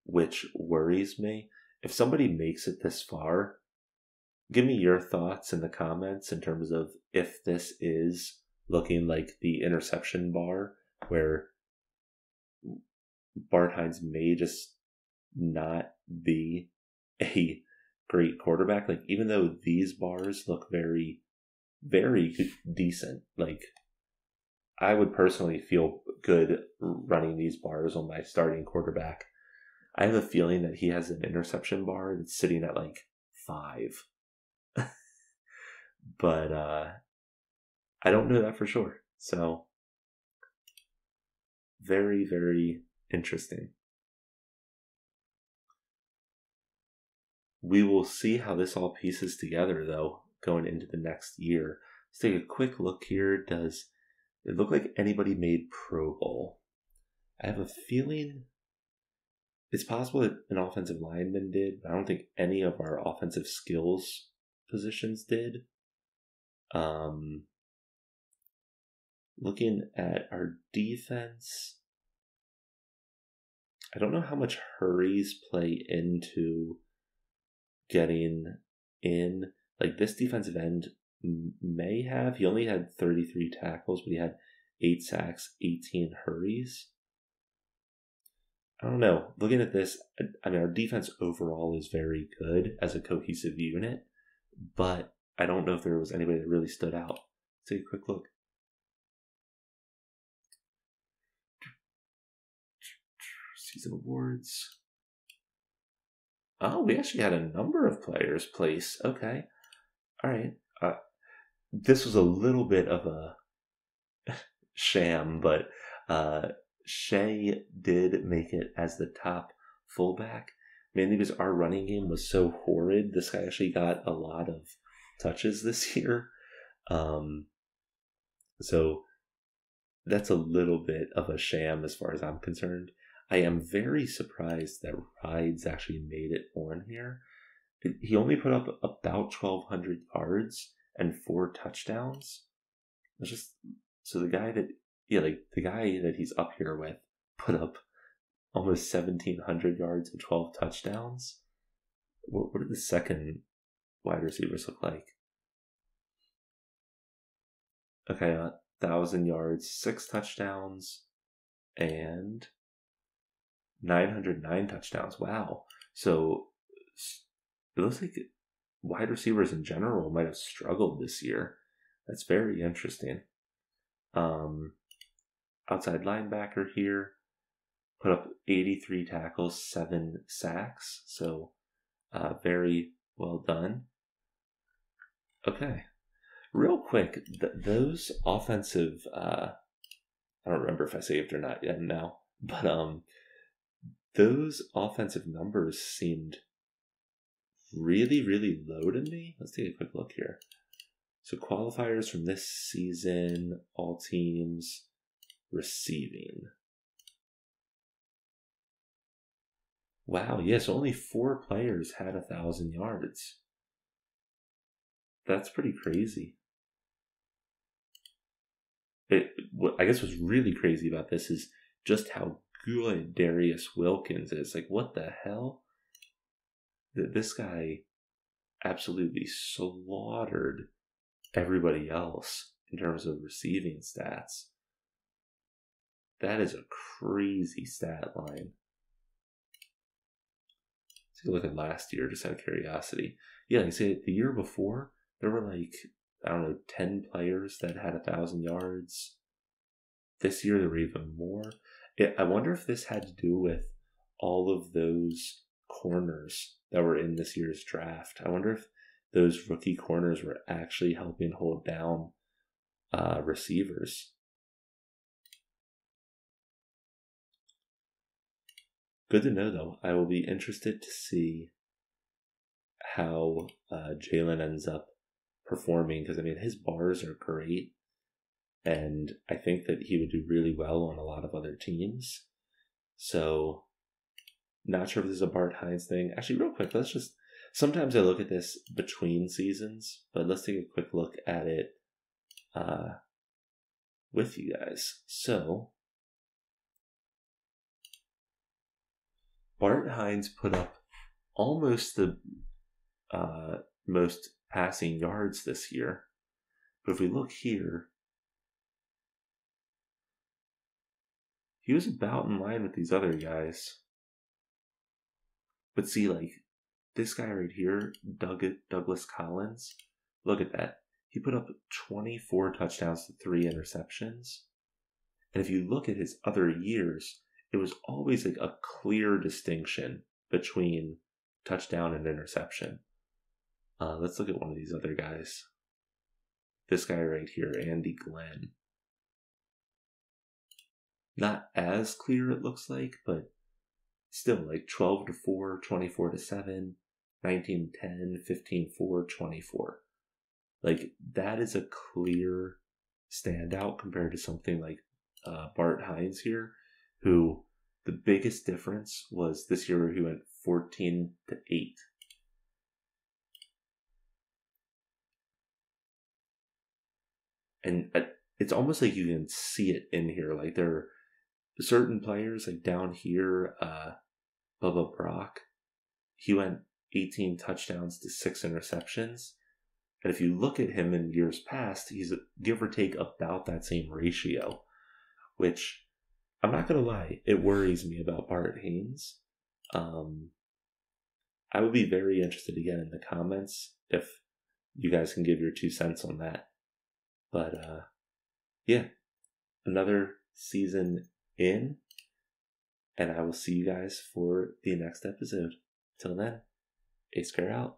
A: which worries me. If somebody makes it this far, give me your thoughts in the comments in terms of if this is looking like the interception bar where Bart Hines may just not be a great quarterback. Like, even though these bars look very, very decent, like, I would personally feel good running these bars on my starting quarterback. I have a feeling that he has an interception bar that's sitting at like 5. But I don't know that for sure. So, very, very interesting. We will see how this all pieces together, though, going into the next year. Let's take a quick look here. Does it look like anybody made Pro Bowl? I have a feeling it's possible that an offensive lineman did, but I don't think any of our offensive skills positions did. Looking at our defense, I don't know how much hurries play into getting in. Like this defensive end may have, he only had 33 tackles, but he had 8 sacks, 18 hurries. I don't know. Looking at this, I mean, our defense overall is very good as a cohesive unit, but I don't know if there was anybody that really stood out. Let's take a quick look. Season awards. Oh, we actually had a number of players place. Okay. All right. This was a little bit of a sham, but Shea did make it as the top fullback, mainly because our running game was so horrid. This guy actually got a lot of touches this year. So that's a little bit of a sham as far as I'm concerned. I am very surprised that Rides actually made it on here. He only put up about 1,200 yards and 4 touchdowns. It's just so the guy that the guy that he's up here with put up almost 1,700 yards and 12 touchdowns. What did the second wide receivers look like? Okay, 1,000 yards, 6 touchdowns, and 909 touchdowns. Wow. So it looks like wide receivers in general might have struggled this year. That's very interesting. Outside linebacker here put up 83 tackles, 7 sacks. So very well done. Okay. Real quick, those offensive, I don't remember if I saved or not yet now, but those offensive numbers seemed really, really low to me. Let's take a quick look here. So qualifiers from this season, all teams, receiving. Wow, yes, only 4 players had 1,000 yards. That's pretty crazy. I guess what's really crazy about this is just how good Darius Wilkins is. Like, what the hell? This guy absolutely slaughtered everybody else in terms of receiving stats. That is a crazy stat line. Let's take a look at last year, just out of curiosity. Yeah, like I say, the year before, there were like, I don't know, 10 players that had 1,000 yards. This year, there were even more. I wonder if this had to do with all of those corners that were in this year's draft. I wonder if those rookie corners were actually helping hold down receivers. Good to know, though. I will be interested to see how Jalen ends up performing, because I mean his bars are great, and I think that he would do really well on a lot of other teams. So, not sure if this is a Bart Hines thing. Actually, real quick, sometimes I look at this between seasons, but let's take a quick look at it with you guys. So, Bart Hines put up almost the most passing yards this year. But if we look here, he was about in line with these other guys. But see, like, this guy right here, Douglas Collins, look at that. He put up 24 touchdowns to 3 interceptions. And if you look at his other years, it was always like a clear distinction between touchdown and interception. Let's look at one of these other guys. This guy right here, Andy Glenn. Not as clear, it looks like, but still, like 12 to 4, 24 to 7, 19 to 10, 15 4, 24. Like, that is a clear standout compared to something like Bart Hines here, who the biggest difference was this year he went 14 to 8. And it's almost like you can see it in here. Like, certain players, like down here, Bubba Brock, he went 18 touchdowns to 6 interceptions. And if you look at him in years past, he's give or take about that same ratio, which I'm not going to lie, it worries me about Bart Haynes. I would be very interested again in the comments if you guys can give your 2 cents on that. But yeah, another season in, and I will see you guys for the next episode. Till then, AyyScare out.